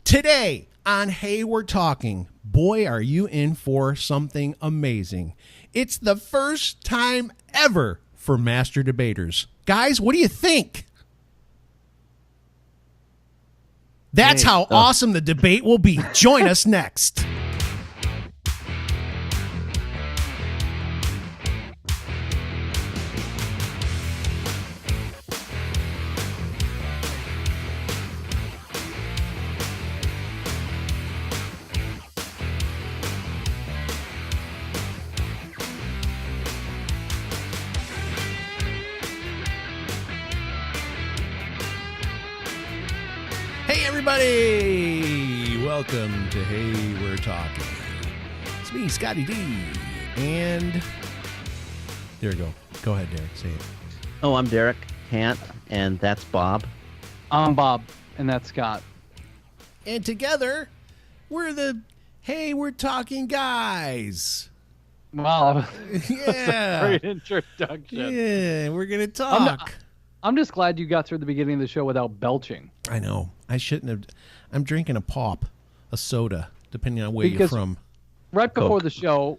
Today on Hey We're Talking, boy, are you in for something amazing. It's the first time ever for Master Debaters. Guys, what do you think? That's how awesome the debate will be. Join us next. Hey, everybody! Welcome to Hey We're Talking. It's me, Scotty D. And there we go. Go ahead, Derek. Say it. Oh, I'm Derek Kant, and that's Bob. I'm Bob, and that's Scott. And together, we're the Hey We're Talking guys. Wow. Yeah. Great introduction. Yeah, we're going to talk. I'm just glad you got through the beginning of the show without belching. I know. I shouldn't have. I'm drinking a pop, a soda, depending on where you're from. Right before the show,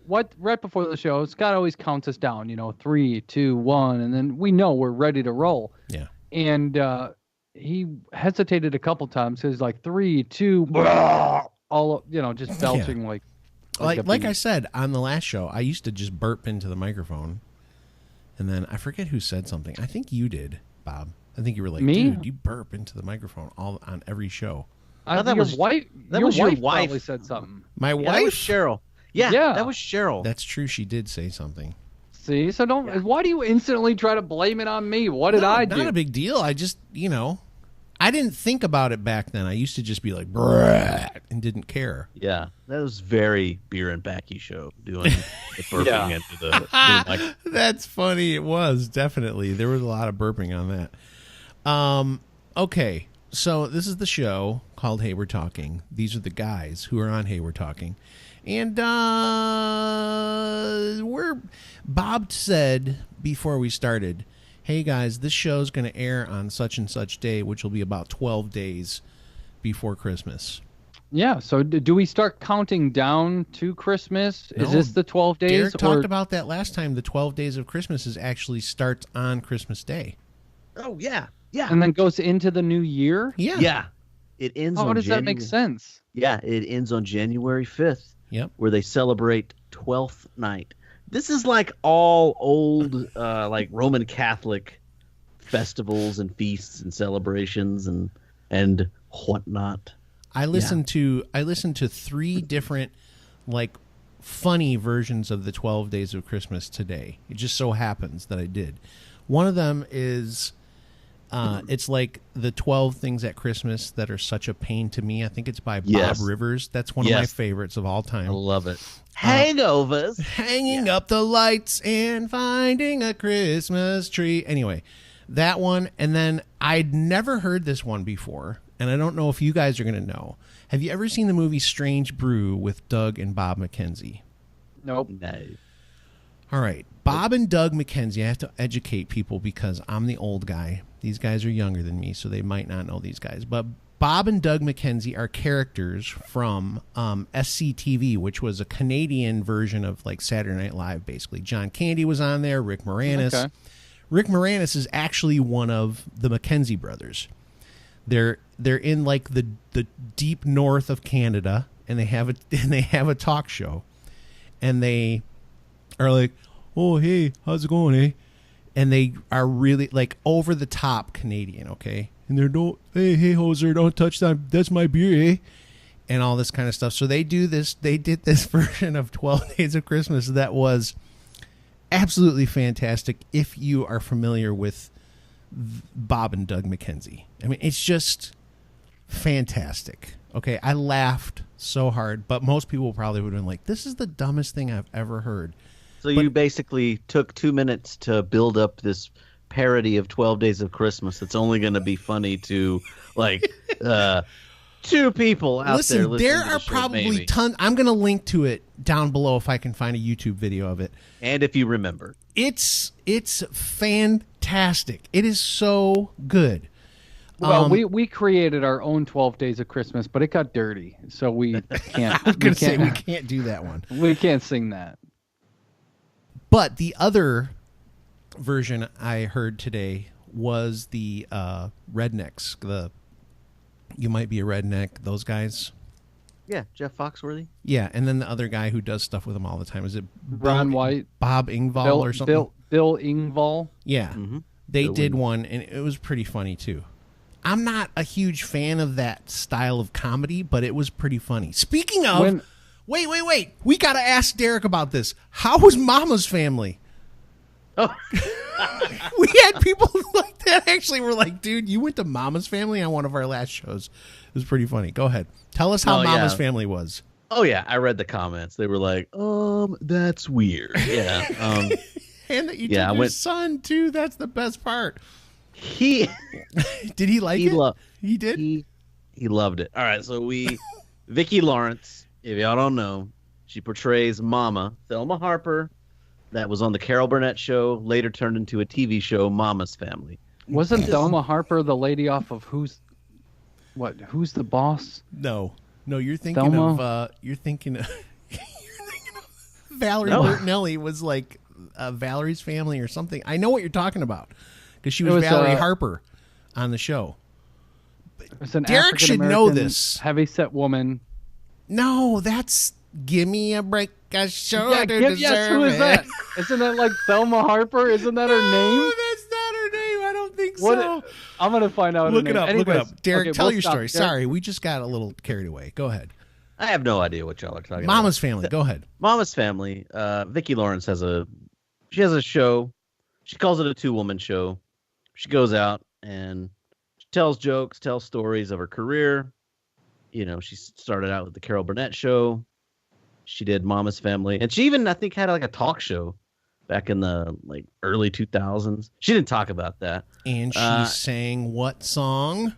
Scott always counts us down, 3, 2, 1, and then we know we're ready to roll. Yeah. And he hesitated a couple times. He was like 3, 2, all just belching like I said on the last show, I used to just burp into the microphone. And then I forget who said something. I think you did, Bob. I think you were like, me? Dude, you burp into the microphone all on every show. Your wife probably said something. My wife? That was Cheryl. Yeah, that was Cheryl. That's true. She did say something. See, so don't. Yeah. Why do you instantly try to blame it on me? What did I do? Not a big deal. I just, I didn't think about it back then. I used to just be like, brat, and didn't care. Yeah, that was very Beer and Backy show, doing the burping into the mic. That's funny. It was, definitely. There was a lot of burping on that. Okay, so this is the show called Hey We're Talking. These are the guys who are on Hey We're Talking. And Bob said before we started, hey guys, this show's going to air on such and such day, which will be about 12 days before Christmas. Yeah, so do we start counting down to Christmas? No, is this the 12 days? Derek talked about that last time. The 12 days of Christmas actually starts on Christmas Day. Oh, yeah. Yeah. And then goes into the new year? Yeah. Yeah. It ends How does that make sense? Yeah, it ends on January 5th. Yep. Where they celebrate 12th night. This is like all old like Roman Catholic festivals and feasts and celebrations and whatnot. I listened to 3 different like funny versions of the 12 Days of Christmas today. It just so happens that I did. One of them is it's like the 12 things at Christmas that are such a pain to me. I think it's by Bob Rivers. That's one of my favorites of all time. I love it. Hangovers. Hanging up the lights and finding a Christmas tree. Anyway, that one. And then I'd never heard this one before, and I don't know if you guys are going to know. Have you ever seen the movie Strange Brew with Doug and Bob McKenzie? Nope. No. All right. Bob and Doug McKenzie, I have to educate people because I'm the old guy. These guys are younger than me, so they might not know these guys. But Bob and Doug McKenzie are characters from SCTV, which was a Canadian version of like Saturday Night Live, basically. John Candy was on there, Rick Moranis. Okay. Rick Moranis is actually one of the McKenzie brothers. They're in like the deep north of Canada, and they have a talk show, and they are like, oh, hey, how's it going, eh? And they are really like over the top Canadian, okay? And they're hey hoser, don't touch that. That's my beer, eh? And all this kind of stuff. So they did this version of 12 Days of Christmas that was absolutely fantastic if you are familiar with Bob and Doug McKenzie. I mean, it's just fantastic. Okay, I laughed so hard, but most people probably would have been like, this is the dumbest thing I've ever heard. So you basically took 2 minutes to build up this parody of 12 Days of Christmas. It's only going to be funny to like 2 people out there. Listen, there are probably tons. I'm going to link to it down below if I can find a YouTube video of it. And if you remember. It's fantastic. It is so good. Well, we created our own 12 Days of Christmas, but it got dirty, so we can't. I was going to say we can't do that one. We can't sing that. But the other version I heard today was the Rednecks. The You Might Be a Redneck, those guys. Yeah, Jeff Foxworthy. Yeah, and then the other guy who does stuff with them all the time. Is it Ron White? Bob Ingvall or something? Bill Ingvall. Yeah. They did one, and it was pretty funny, too. I'm not a huge fan of that style of comedy, but it was pretty funny. Speaking of... Wait. We got to ask Derek about this. How was Mama's Family? Oh. We had people like that actually were like, dude, you went to Mama's Family on one of our last shows. It was pretty funny. Go ahead. Tell us how Mama's Family was. Oh, yeah. I read the comments. They were like, that's weird. Yeah. And that you took your son, too. That's the best part. Did he like it? He did? He loved it. All right. So Vicki Lawrence, if y'all don't know, she portrays Mama, Thelma Harper. That was on the Carol Burnett show, later turned into a TV show, Mama's Family. Wasn't Thelma Harper the lady off of Who's the Boss? No, you're thinking of Valerie Bertinelli was like Valerie's Family or something. I know what you're talking about because she was Valerie Harper on the show. Derek should know this. Heavyset woman. No, that's Gimme a Break. Yes, who is that? Isn't that like Thelma Harper? Isn't that her name? No, that's not her name. I don't think so. I'm going to find out. Look it up. Derek, tell your story. Derek. Sorry, we just got a little carried away. Go ahead. I have no idea what y'all are talking about. Mama's Family. Go ahead. Mama's Family. Vicki Lawrence has a show. She calls it a 2-woman show. She goes out and she tells jokes, tells stories of her career. You know, she started out with the Carol Burnett show. She did Mama's Family, and she even, I think, had like a talk show back in the early 2000s. She didn't talk about that. And she sang what song?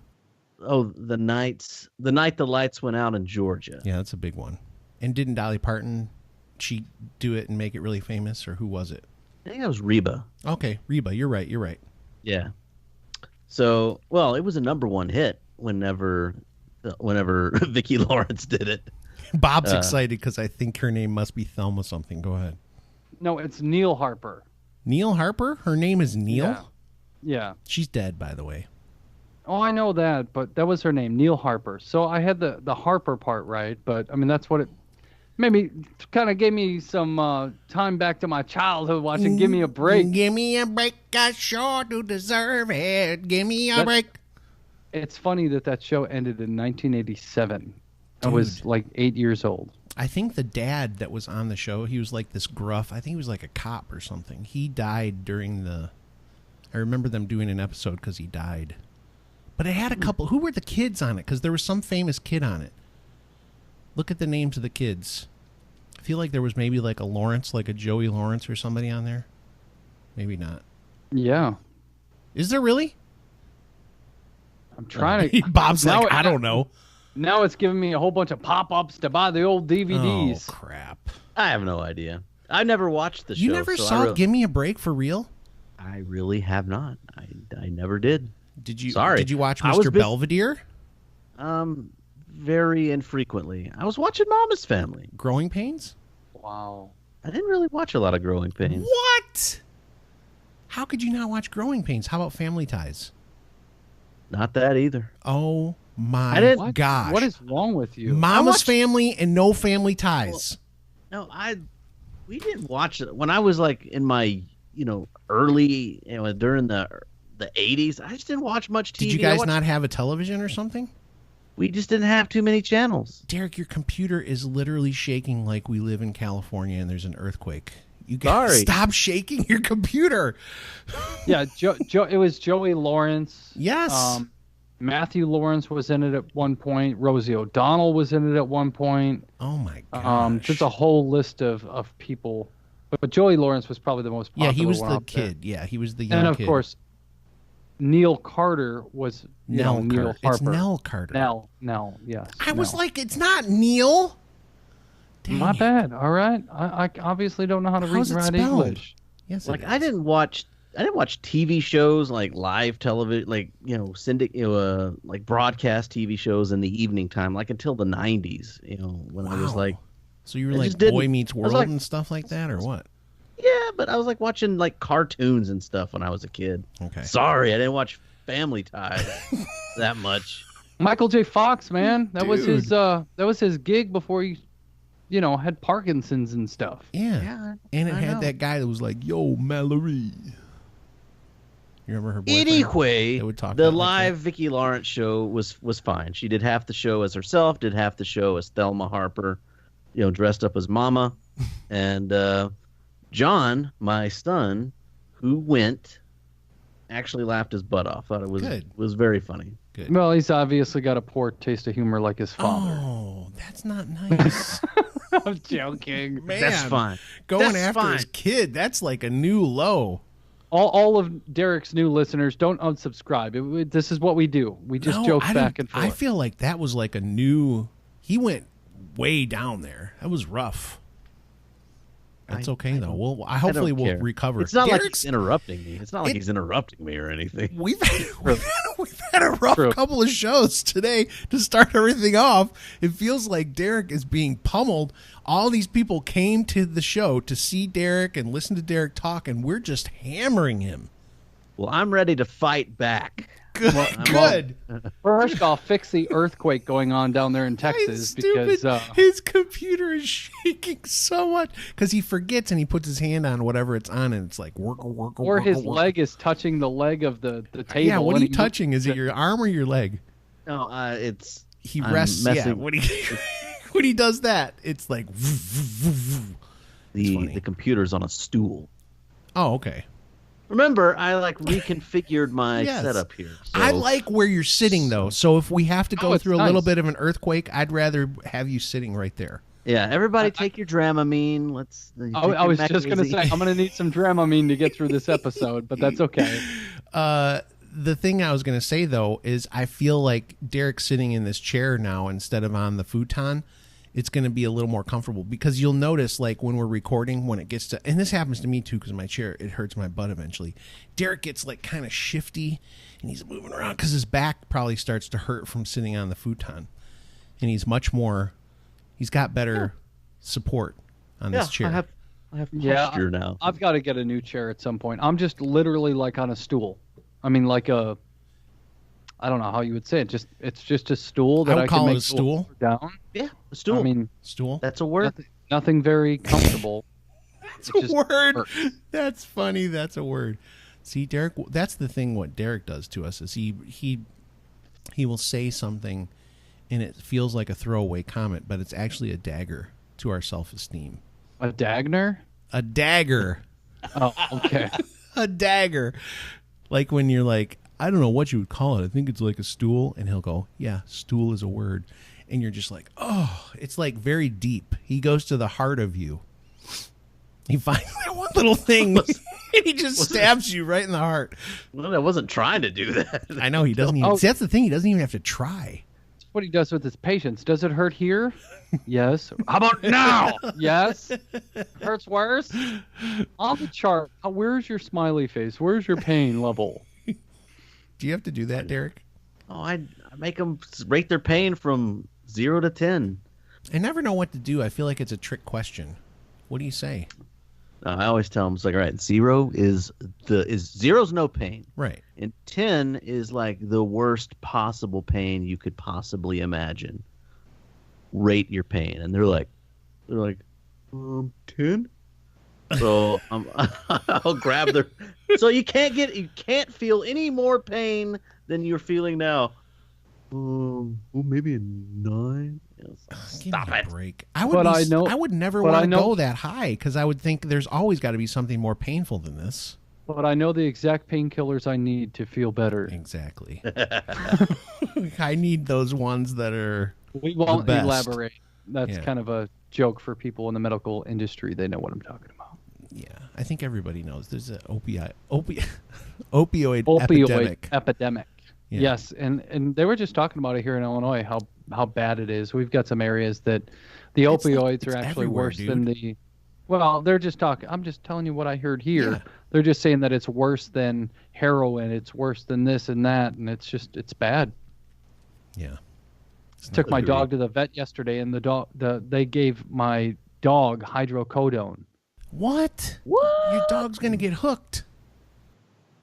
Oh, the night the lights went out in Georgia. Yeah, that's a big one. And didn't Dolly Parton she do it and make it really famous, or who was it? I think that was Reba. Okay, Reba. You're right. Yeah. So, well, it was a #1 hit whenever Vicki Lawrence did it. Bob's excited because I think her name must be Thelma something. Go ahead. No, it's Neil Harper. Neil Harper? Her name is Neil? Yeah. She's dead, by the way. Oh, I know that, but that was her name, Neil Harper. So I had the Harper part right, but I mean that's what it maybe kind of gave me some time back to my childhood watching Give Me a Break. Give me a break, I sure do deserve it. Give me a break. It's funny that show ended in 1987. I was like 8 years old. I think the dad that was on the show, he was like this gruff. I think he was like a cop or something. He died during I remember them doing an episode because he died. But it had a couple. Who were the kids on it? Because there was some famous kid on it. Look at the names of the kids. I feel like there was maybe like a Lawrence, like a Joey Lawrence or somebody on there. Maybe not. Yeah. Is there really? I'm trying to. Bob's like, I don't know. Now it's giving me a whole bunch of pop-ups to buy the old DVDs. Oh, crap. I have no idea. I never watched the show. You never saw Give Me a Break for real? I really have not. I never did. Did you? Sorry. Did you watch Mr. Belvedere? Very infrequently. I was watching Mama's Family. Growing Pains? Wow. I didn't really watch a lot of Growing Pains. What? How could you not watch Growing Pains? How about Family Ties? Not that either. Oh my gosh! What is wrong with you? Mama's Family and no Family Ties. Well, no, we didn't watch it when I was like in my early during the 80s. I just didn't watch much TV. Did you guys not have a television or something? We just didn't have too many channels. Derek, your computer is literally shaking like we live in California and there's an earthquake. You guys stop shaking your computer. Yeah, it was Joey Lawrence. Yes. Matthew Lawrence was in it at one point. Rosie O'Donnell was in it at one point. Oh my gosh. There's a whole list of people. But Joey Lawrence was probably the most popular one. Yeah, he was the kid. Yeah, he was the young kid. And of course, Neil Carter was Neil Harper. It's Nell Carter. Nell, yes. I was like, it's not Neil. My bad. All right. I obviously don't know how to read and write English. Yes, I didn't watch TV shows like live television, like like broadcast TV shows in the evening time, like until the 90s. When I was like, so you were I like just didn't- Boy Meets I was World like- and stuff like that, or what? yeah, but I was like watching like cartoons and stuff when I was a kid. Okay. Sorry, I didn't watch Family Ties that much. Michael J. Fox, man, that was Dude. his gig before he, had Parkinson's and stuff. Yeah. And it I had know. that guy that was like, "Yo, Mallory." You remember her boyfriend? Anyway, That would talk the about like live Vicki Lawrence show was fine. She did half the show as herself, did half the show as Thelma Harper, dressed up as Mama, and John, my son, who went, actually laughed his butt off. Thought it was Good. was very funny. Good. Well, he's obviously got a poor taste of humor like his father. Oh, that's not nice. I'm joking. Man, That's fine. Going That's after his fine. kid, that's like a new low. All of Derek's new listeners, don't unsubscribe. This is what we do. We just No, joke I back don't- and forth. I feel like that was like a new. He went way down there. That was rough. That's okay though. Hopefully we'll care. recover. It's not like Derek's- he's interrupting me. It's not like he's interrupting me or anything. We've had a rough True. couple of shows today to start everything off. It feels like Derek is being pummeled. All these people came to the show to see Derek and listen to Derek talk, and we're just hammering him. Well, I'm ready to fight back. Good. Good. First, I'll fix the earthquake going on down there in He's Texas stupid. because His computer is shaking so much because he forgets and he puts his hand on whatever it's on, and it's like work. or his leg is touching the leg of the table. Yeah, what are and you he- touching? Is it your arm or your leg? No, it's He I'm rests. Yeah, messing- when he when he does that, it's like. funny. the computer's on a stool. Oh, okay. Remember, I reconfigured my Yes. setup here. So I like where you're sitting though. So if we have to go it's through a little nice. bit of an earthquake, I'd rather have you sitting right there. Yeah, everybody take your Dramamine. Let's. I was just going to say, I'm going to need some Dramamine to get through this episode, but that's okay. The thing I was going to say though is I feel like Derek's sitting in this chair now instead of on the futon. It's going to be a little more comfortable because you'll notice like when we're recording, when it gets to, and this happens to me too because my chair, it hurts my butt eventually. Derek gets like kind of shifty and he's moving around because his back probably starts to hurt from sitting on the futon, and he's got better support on this chair. I have Yeah, posture now. I've got to get a new chair at some point. I'm just literally like on a stool. I mean, like I don't know how you would say it. It's just a stool that I would I call can it make a stool. go down. Yeah, a stool. I mean, Stool. that's a word. nothing very comfortable. That's It just a word. hurts. That's funny. That's a word. See, Derek, that's the thing what Derek does to us is he will say something and it feels like a throwaway comment, but it's actually a dagger to our self-esteem. A Dagner? A dagger. Oh, okay. A dagger. Like when you're like, I don't know what you would call it. I think it's like a stool. And he'll go, yeah, stool is a word. And you're just like, oh, it's like very deep. He goes to the heart of you. He finds that one little thing and he just stabs you right in the heart. Well, I wasn't trying to do that. I know he doesn't even. Oh. See, that's the thing. He doesn't even have to try. That's what he does with his patients. Does it hurt here? Yes. How about now? Yes. Hurts worse? On the chart, where's your smiley face? Where's your pain level? Do you have to do that, Derek? Oh, I make them rate their pain from 0 to 10. I never know what to do. I feel like it's a trick question. What do you say? I always tell them, it's like, all right, 0 is zero's no pain, Right. and 10 is like the worst possible pain you could possibly imagine. Rate your pain, and they're like 10. So I'll grab their. So you can't feel any more pain than you're feeling now. Maybe a 9. Stop Give me a it. break. I would. But Be, I know- I would never but want I to know- go that high because I would think there's always got to be something more painful than this. But I know the exact painkillers I need to feel better. Exactly. I need those ones that are. We won't best. elaborate. That's Yeah. kind of a joke for people in the medical industry. They know what I'm talking about. Yeah, I think everybody knows there's an opioid Opioid epidemic. epidemic. Yeah. Yes, and they were just talking about it here in Illinois, how bad it is. We've got some areas that the It's opioids are it's actually everywhere, worse dude. than the Well, they're just talking. I'm just telling you what I heard here. Yeah. They're just saying that it's worse than heroin. It's worse than this and that, and it's bad. Yeah. Took my dog to the vet yesterday, and they gave my dog hydrocodone. What? Your dog's gonna get hooked.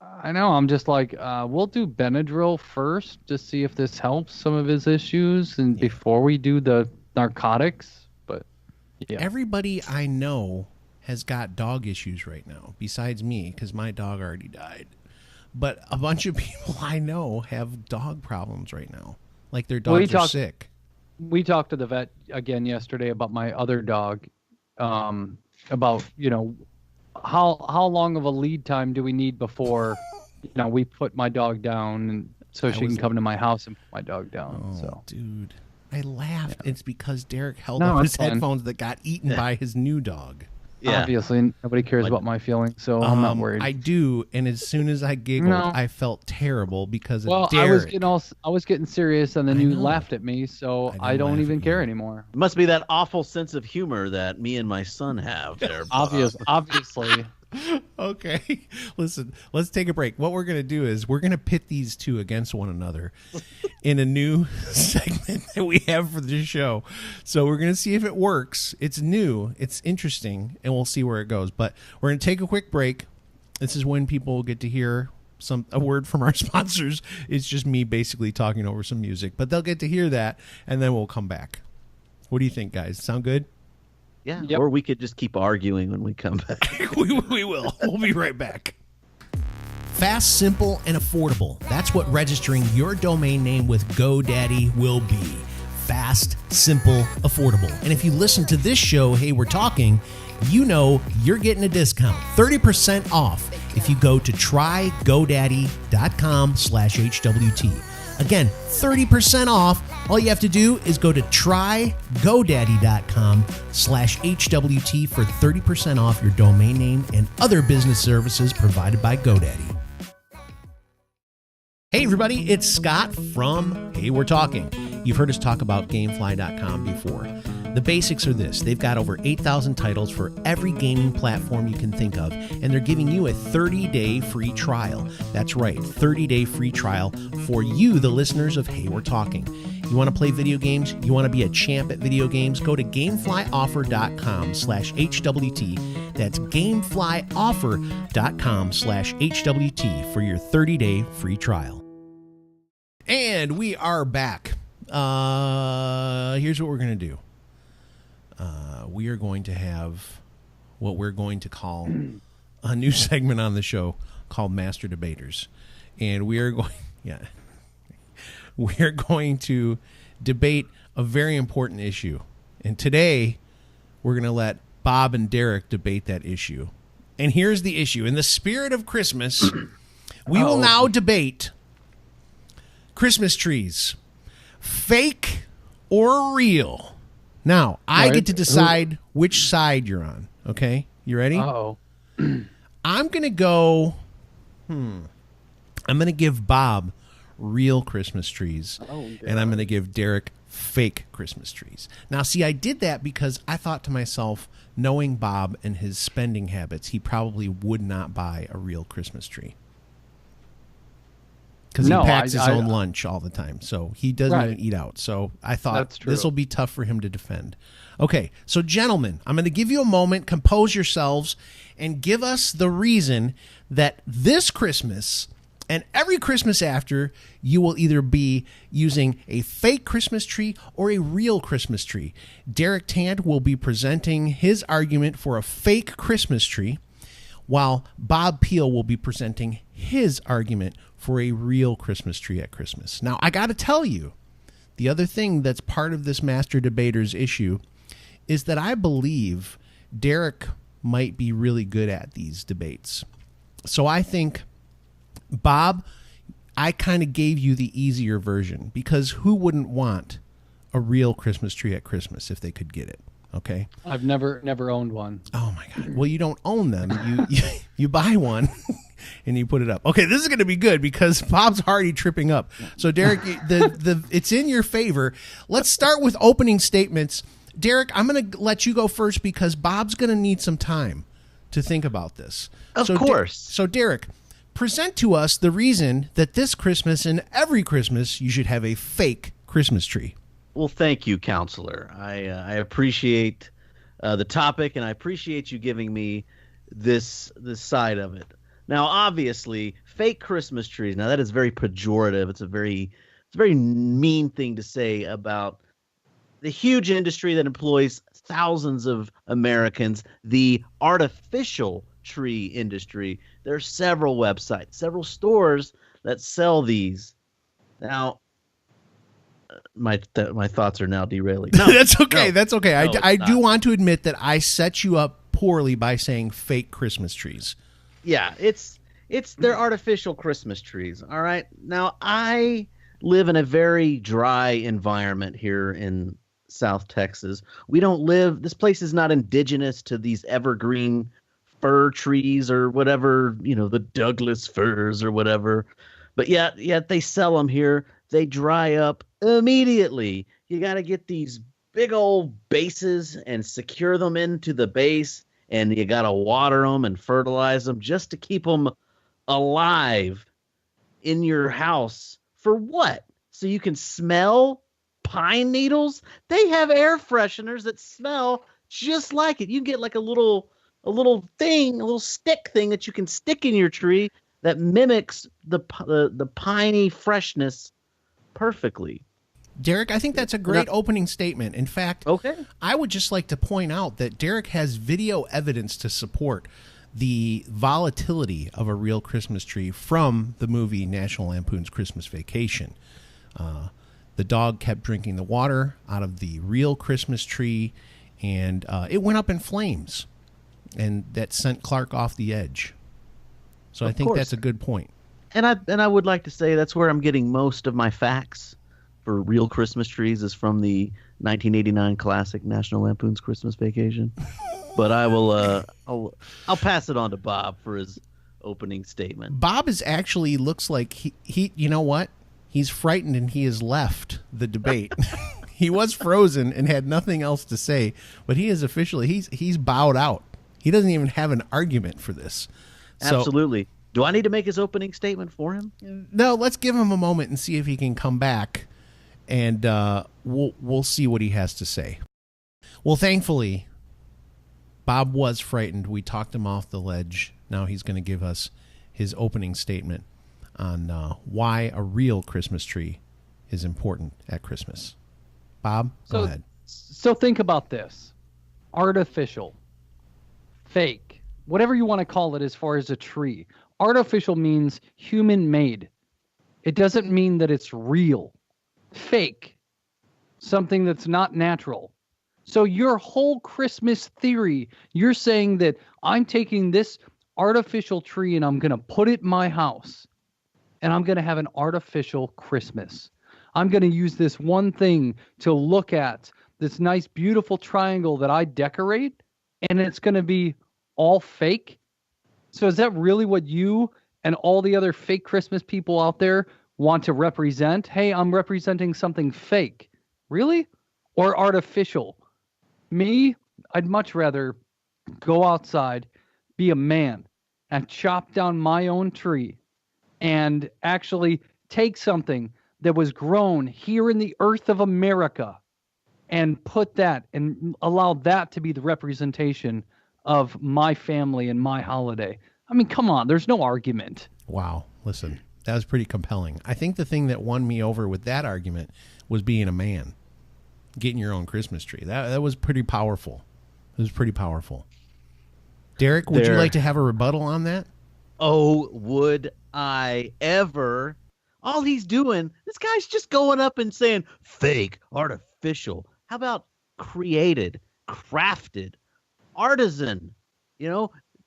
I know. I'm just like, we'll do Benadryl first to see if this helps some of his issues, and before we do the narcotics. But yeah, Everybody I know has got dog issues right now, besides me, because my dog already died. But a bunch of people I know have dog problems right now. Like their dogs are sick. We talked to the vet again yesterday about my other dog, about, how long of a lead time do we need before, we put my dog down, and so she can come to my house and put my dog down. Oh, So, dude. I laughed. Yeah. It's because Derek held No, up it's his fine. headphones that got eaten by his new dog. Yeah. obviously, nobody cares about my feelings, so I'm not worried. I do, and as soon as I giggled, No. I felt terrible because of Well, Derek. I was getting serious, and then I you know. laughed at me, so I I didn't don't laugh even at care you. anymore. It must be that awful sense of humor that me and my son have there. Obviously. Okay, listen, let's take a break. What we're going to do is we're going to pit these two against one another in a new segment that we have for this show. So we're going to see if it works. It's new, it's interesting, and we'll see where it goes. But we're going to take a quick break. This is when people get to hear a word from our sponsors. It's just me basically talking over some music, but they'll get to hear that, and then we'll come back. What do you think, guys? Sound good? Yeah. Yep. Or we could just keep arguing when we come back. we will. We'll be right back. Fast, simple, and affordable. That's what registering your domain name with GoDaddy will be. Fast, simple, affordable. And if you listen to this show, Hey, We're Talking, you know you're getting a discount, 30% off if you go to trygodaddy.com/HWT. Again, 30% off. All you have to do is go to trygodaddy.com/HWT for 30% off your domain name and other business services provided by GoDaddy. Hey everybody, it's Scott from Hey We're Talking. You've heard us talk about Gamefly.com before. The basics are this. They've got over 8,000 titles for every gaming platform you can think of, and they're giving you a 30-day free trial. That's right, 30-day free trial for you, the listeners of Hey We're Talking. You want to play video games? You want to be a champ at video games? Go to gameflyoffer.com/HWT. That's gameflyoffer.com/HWT for your 30-day free trial. And we are back. Here's what we're going to do. We are going to have what we're going to call a new segment on the show called Master Debaters. And we are going, we're going to debate a very important issue. And today, we're going to let Bob and Derek debate that issue. And here's the issue. In the spirit of Christmas, we will now debate Christmas trees. Fake or real? Now, I get to decide which side you're on. Okay? You ready? Uh-oh. I'm going to go... I'm going to give Bob real Christmas trees. And I'm going to give Derek fake Christmas trees. Now, see, I did that because I thought to myself, knowing Bob and his spending habits, he probably would not buy a real Christmas tree. Because he packs his own lunch all the time. So he doesn't even eat out. So I thought this will be tough for him to defend. Okay, so gentlemen, I'm going to give you a moment. Compose yourselves and give us the reason that this Christmas and every Christmas after, you will either be using a fake Christmas tree or a real Christmas tree. Derek Tant will be presenting his argument for a fake Christmas tree, while Bob Peel will be presenting his argument for a real Christmas tree at Christmas. Now, I got to tell you, the other thing that's part of this Master Debaters issue is that I believe Derek might be really good at these debates. So I think, Bob, I kind of gave you the easier version because who wouldn't want a real Christmas tree at Christmas if they could get it? Okay. I've never owned one. Oh my God. Well, you don't own them. You buy one and you put it up. Okay, this is going to be good because Bob's already tripping up. So Derek, it's in your favor. Let's start with opening statements. Derek, I'm going to let you go first because Bob's going to need some time to think about this. Of course. So, Derek, present to us the reason that this Christmas and every Christmas you should have a fake Christmas tree. Well, thank you, counselor. I appreciate the topic, and I appreciate you giving me this side of it. Now, obviously, fake Christmas trees. Now, that is very pejorative. It's a very mean thing to say about the huge industry that employs thousands of Americans, the artificial tree industry. There are several websites, several stores that sell these. Now, my thoughts are now derailing. No, that's okay. No, that's okay. no, I do want to admit that I set you up poorly by saying fake Christmas trees. Yeah, they're artificial Christmas trees. All right. Now, I live in a very dry environment here in South Texas. This place is not indigenous to these evergreen fir trees or whatever, the Douglas firs or whatever. But yet they sell them here. They dry up immediately. You got to get these big old bases and secure them into the base, and you got to water them and fertilize them just to keep them alive in your house. For what? So you can smell pine needles? They have air fresheners that smell just like it. You can get like a little stick thing that you can stick in your tree that mimics the piney freshness perfectly. Derek, I think that's a great opening statement. In fact, okay, I would just like to point out that Derek has video evidence to support the volatility of a real Christmas tree from the movie National Lampoon's Christmas Vacation. The dog kept drinking the water out of the real Christmas tree, and it went up in flames, and that sent Clark off the edge. So I think that's a good point. And I would like to say that's where I'm getting most of my facts for real Christmas trees is from the 1989 classic National Lampoon's Christmas Vacation. But I will I'll pass it on to Bob for his opening statement. Bob looks like he you know what? He's frightened and he has left the debate. He was frozen and had nothing else to say, but he is officially he's bowed out. He doesn't even have an argument for this. Absolutely. Do I need to make his opening statement for him? No, let's give him a moment and see if he can come back, and we'll see what he has to say. Well, thankfully, Bob was frightened. We talked him off the ledge. Now he's going to give us his opening statement on why a real Christmas tree is important at Christmas. Bob, go ahead. So think about this. Artificial, fake, whatever you want to call it as far as a tree. Artificial means human-made. It doesn't mean that it's real. Fake, something that's not natural. So your whole Christmas theory, you're saying that I'm taking this artificial tree and I'm going to put it in my house, and I'm going to have an artificial Christmas. I'm going to use this one thing to look at, this nice, beautiful triangle that I decorate, and it's going to be all fake. So is that really what you and all the other fake Christmas people out there want to represent? Hey, I'm representing something fake. Really? Or artificial? Me, I'd much rather go outside, be a man, and chop down my own tree and actually take something that was grown here in the earth of America and put that and allow that to be the representation of my family and my holiday. I mean, come on, there's no argument. Wow. Listen, that was pretty compelling. I think the thing that won me over with that argument was being a man, getting your own Christmas tree. That was pretty powerful. It was pretty powerful. Derek, would you like to have a rebuttal on that? Oh, would I ever? All he's doing, this guy's just going up and saying fake, artificial. How about created, crafted, artisan?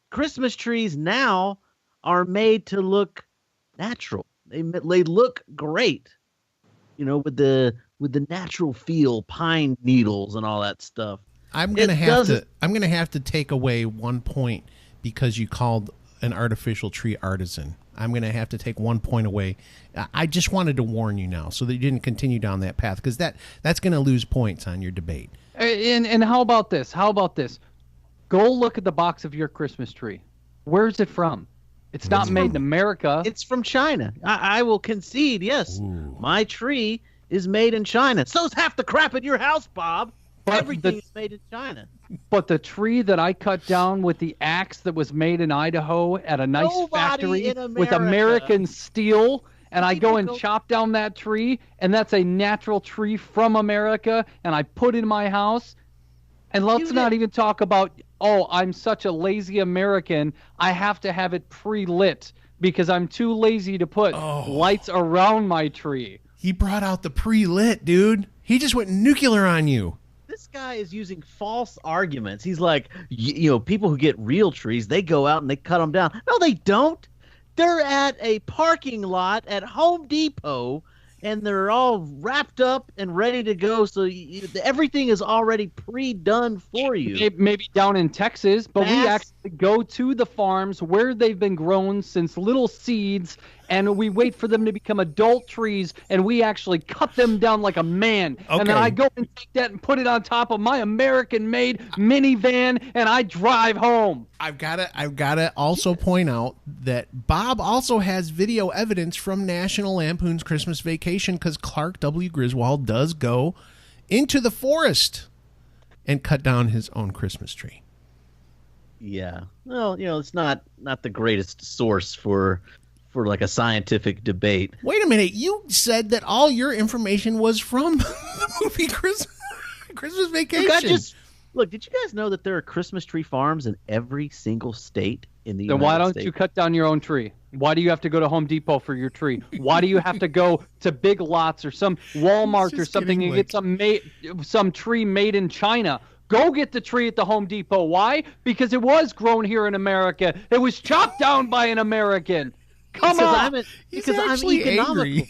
Christmas trees now are made to look natural. They look great, with the natural feel, pine needles and all that stuff. I'm gonna have to take away 1 point because you called an artificial tree artisan. I'm going to have to take 1 point away. I just wanted to warn you now so that you didn't continue down that path, because that's going to lose points on your debate. And how about this? Go look at the box of your Christmas tree. Where's it from? It's not made in America. It's from China. I will concede, yes. Ooh. My tree is made in China. So's half the crap in your house, Bob. But everything is made in China. But the tree that I cut down with the axe that was made in Idaho at a nice factory with American steel, and I go and chop down that tree, and that's a natural tree from America, and I put in my house. And let's not even talk about, I'm such a lazy American, I have to have it pre-lit because I'm too lazy to put lights around my tree. He brought out the pre-lit, dude. He just went nuclear on you. This guy is using false arguments. He's like, people who get real trees, they go out and they cut them down. No, they don't. They're at a parking lot at Home Depot, and they're all wrapped up and ready to go. So everything is already pre-done for you. Maybe down in Texas, but we actually go to the farms where they've been grown since little seeds, and we wait for them to become adult trees, and we actually cut them down like a man. Okay. And then I go and take that and put it on top of my American-made minivan, and I drive home. I've gotta also point out that Bob also has video evidence from National Lampoon's Christmas Vacation, because Clark W. Griswold does go into the forest and cut down his own Christmas tree. Yeah. Well, it's not the greatest source for like a scientific debate. Wait a minute. You said that all your information was from the movie Christmas Vacation. Look, did you guys know that there are Christmas tree farms in every single state in the United States? Then why don't you cut down your own tree? Why do you have to go to Home Depot for your tree? Why do you have to go to Big Lots or some Walmart or something and get some tree made in China? Go get the tree at the Home Depot. Why? Because it was grown here in America. It was chopped down by an American. Come on. Because I'm economical. Angry.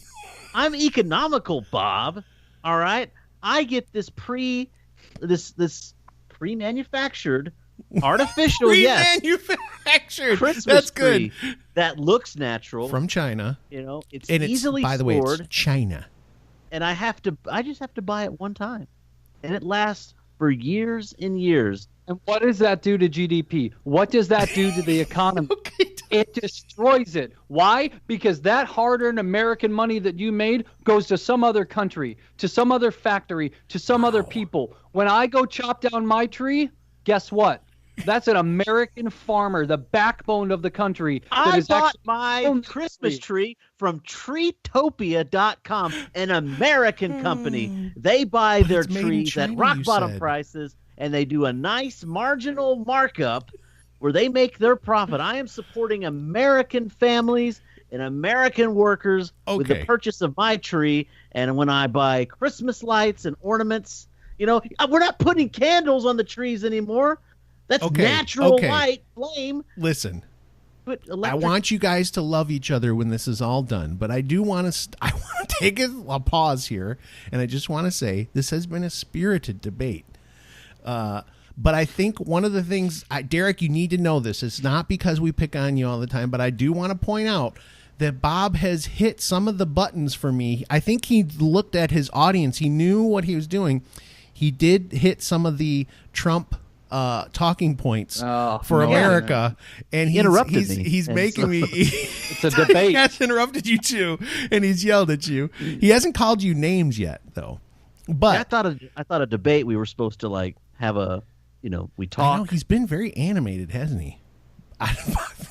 I'm economical, Bob. All right? I get this pre-manufactured, artificial, pre-manufactured Christmas That's tree good. That looks natural from China. It's easily by the stored. Way, it's China. And I just have to buy it one time, and it lasts for years and years. And what does that do to GDP? What does that do to the economy? It destroys it. Why? Because that hard-earned American money that you made goes to some other country, to some other factory, to some other people. When I go chop down my tree, guess what? That's an American farmer, the backbone of the country. I bought my Christmas tree from Treetopia.com, an American company. They buy their trees at rock-bottom prices, and they do a nice marginal markup where they make their profit. I am supporting American families and American workers with the purchase of my tree. And when I buy Christmas lights and ornaments, we're not putting candles on the trees anymore. That's natural light, flame. Listen, I want you guys to love each other when this is all done, but I do want to take a pause here, and I just want to say this has been a spirited debate. But I think one of the things, Derek, you need to know this. It's not because we pick on you all the time, but I do want to point out that Bob has hit some of the buttons for me. I think he looked at his audience. He knew what he was doing. He did hit some of the Trump talking points for America, and he interrupted me. He's making me. It's a debate. He has interrupted you too, and he's yelled at you. He hasn't called you names yet, though. But I thought a debate we were supposed to have a. We talk. I know, he's been very animated, hasn't he? I've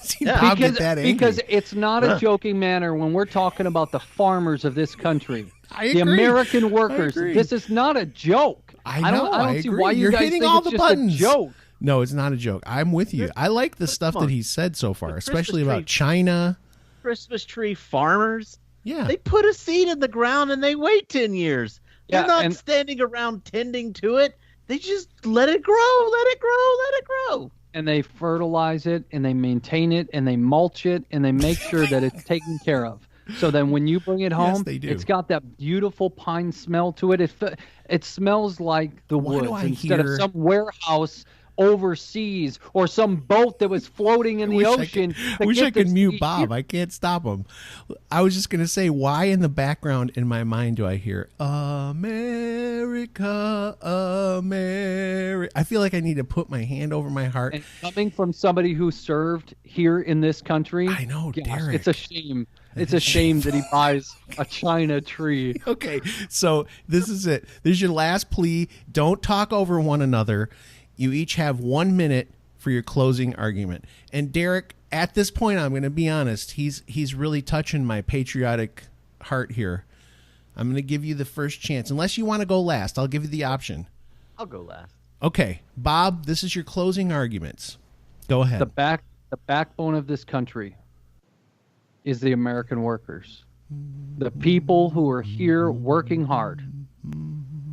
seen Bob get that angry. Because it's not a joking manner when we're talking about the farmers of this country. I agree. The American workers. This is not a joke. I don't see why You're guys hitting think all it's the just buttons. a joke. No, it's not a joke. I'm with you. I like the stuff that he's said so far, especially about China. Christmas tree farmers. Yeah. They put a seed in the ground and they wait 10 years. They're not standing around tending to it. They just let it grow, let it grow, let it grow. And they fertilize it, and they maintain it, and they mulch it, and they make sure that it's taken care of. So then when you bring it home, it's got that beautiful pine smell to it. It smells like the woods instead of some warehouse overseas or some boat that was floating in the ocean. I wish I could mute Bob. I can't stop him. I was just going to say, why in the background in my mind do I hear America, America? I feel like I need to put my hand over my heart. And coming from somebody who served here in this country, I know, gosh, Derek. it's a shame. It's a shame that he buys a China tree. Okay, so this is it. This is your last plea. Don't talk over one another. You each have 1 minute for your closing argument. And Derek, at this point, I'm going to be honest. He's really touching my patriotic heart here. I'm going to give you the first chance. Unless you want to go last, I'll give you the option. I'll go last. Okay, Bob, this is your closing arguments. Go ahead. The backbone of this country is the American workers, the people who are here working hard.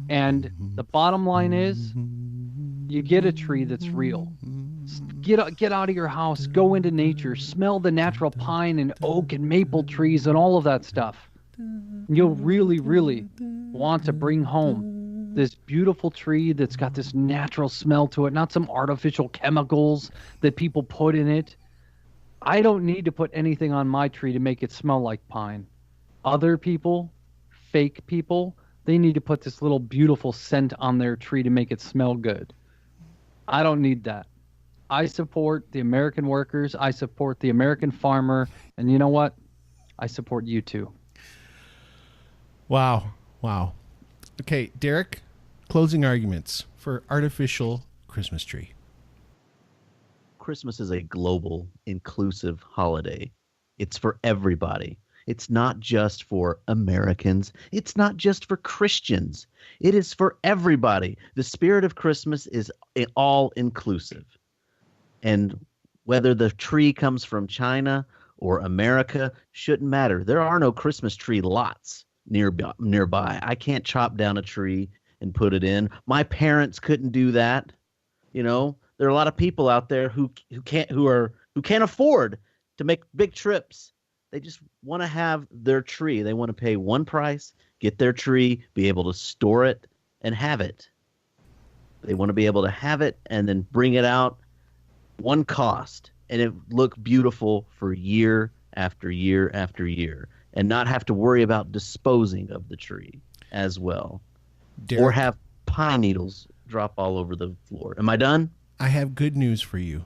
And the bottom line is, you get a tree that's real. Get out of your house, go into nature, smell the natural pine and oak and maple trees and all of that stuff. You'll really, really want to bring home this beautiful tree that's got this natural smell to it, not some artificial chemicals that people put in it. I don't need to put anything on my tree to make it smell like pine. Other people, fake people, they need to put this little beautiful scent on their tree to make it smell good. I don't need that. I support the American workers. I support the American farmer. And you know what? I support you too. Wow. Okay, Derek, closing arguments for artificial Christmas tree. Christmas is a global, inclusive holiday. It's for everybody. It's not just for Americans. It's not just for Christians. It is for everybody. The spirit of Christmas is all inclusive. And whether the tree comes from China or America shouldn't matter. There are no Christmas tree lots nearby. I can't chop down a tree and put it in. My parents couldn't do that. You know, there are a lot of people out there who can't afford to make big trips. They just want to have their tree. They want to pay one price, get their tree, be able to store it, and have it. They want to be able to have it and then bring it out one cost, and it look beautiful for year after year after year, and not have to worry about disposing of the tree as well. Derek, or have pine needles drop all over the floor. Am I done? I have good news for you.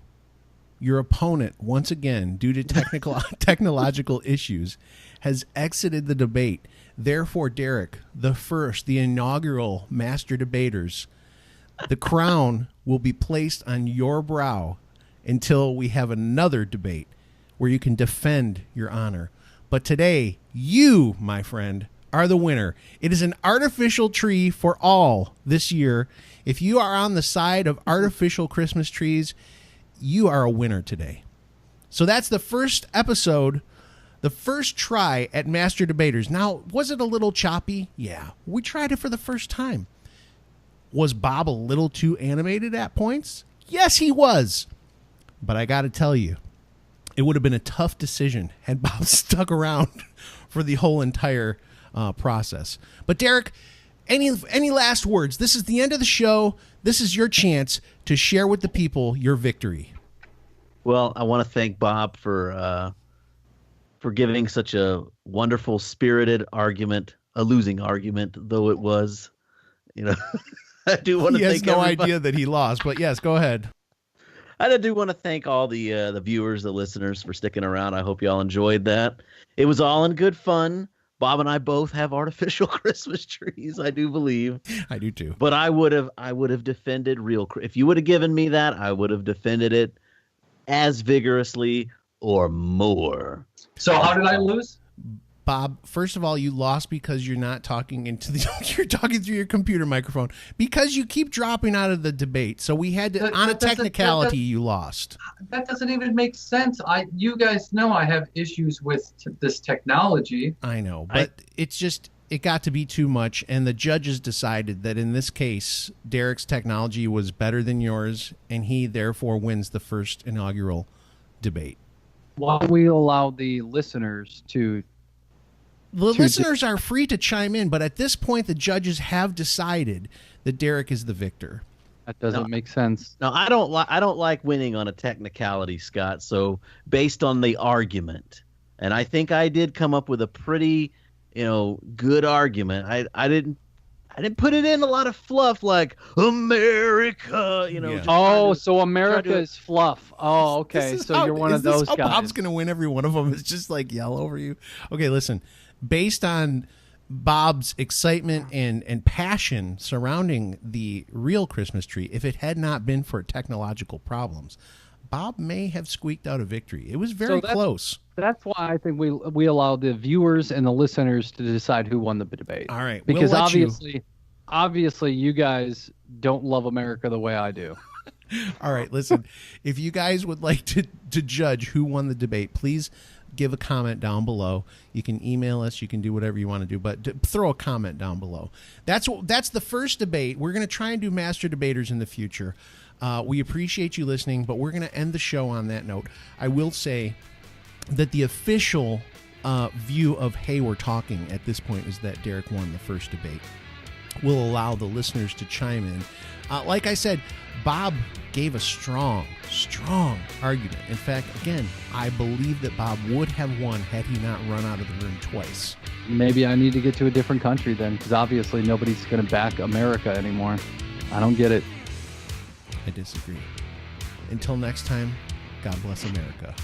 Your opponent, once again, due to technological issues, has exited the debate. Therefore, Derek, the inaugural master debaters, the crown will be placed on your brow until we have another debate where you can defend your honor. But today, you, my friend, are the winner. It is an artificial tree for all this year. If you are on the side of artificial Christmas trees, you are a winner today. So that's the first episode, the first try at Master Debaters. Now, was it a little choppy? Yeah, we tried it for the first time. Was Bob a little too animated at points? Yes, he was. But I got to tell you, it would have been a tough decision had Bob stuck around for the whole entire process. But Derek, any last words? This is the end of the show. This is your chance to share with the people your victory. Well, I want to thank Bob for giving such a wonderful, spirited argument, a losing argument, though it was. You know, I do want to He has thank no everybody. idea that he lost, but yes, go ahead. I do want to thank all the viewers, the listeners for sticking around. I hope you all enjoyed that. It was all in good fun. Bob and I both have artificial Christmas trees, I do believe. I do too. But I would have defended if you would have given me that, I would have defended it as vigorously or more. So how did I lose? Bob, first of all, you lost because you're not talking you're talking through your computer microphone because you keep dropping out of the debate. So we had to, on a technicality, you lost. That doesn't even make sense. You guys know I have issues with this technology. I know, but it got to be too much, and the judges decided that in this case, Derek's technology was better than yours, and he therefore wins the first inaugural debate. Why don't we allow the listeners to... The listeners are free to chime in, but at this point, the judges have decided that Derek is the victor. That doesn't make sense. No, I don't like winning on a technicality, Scott. So based on the argument, and I think I did come up with a pretty, good argument. I didn't put it in a lot of fluff like America, Yeah. So America is fluff. Oh, okay. So you're one of those guys. Bob's gonna win every one of them. It's just like yell over you. Okay, listen. Based on Bob's excitement and passion surrounding the real Christmas tree, if it had not been for technological problems, Bob may have squeaked out a victory. It was very close. That's why I think we allow the viewers and the listeners to decide who won the debate. All right. Because obviously you guys don't love America the way I do. All right, listen. If you guys would like to judge who won the debate, please give a comment down below. You can email us. You can do whatever you want to do, but throw a comment down below. That's the first debate. We're going to try and do master debaters in the future. We appreciate you listening, but we're going to end the show on that note. I will say that the official view of Hey, We're Talking at this point is that Derek won the first debate. We'll allow the listeners to chime in. Like I said, Bob gave a strong argument. In fact, again, I believe that Bob would have won had he not run out of the room twice. Maybe I need to get to a different country then, because obviously nobody's going to back America anymore. I don't get it. I disagree. Until next time, God bless America.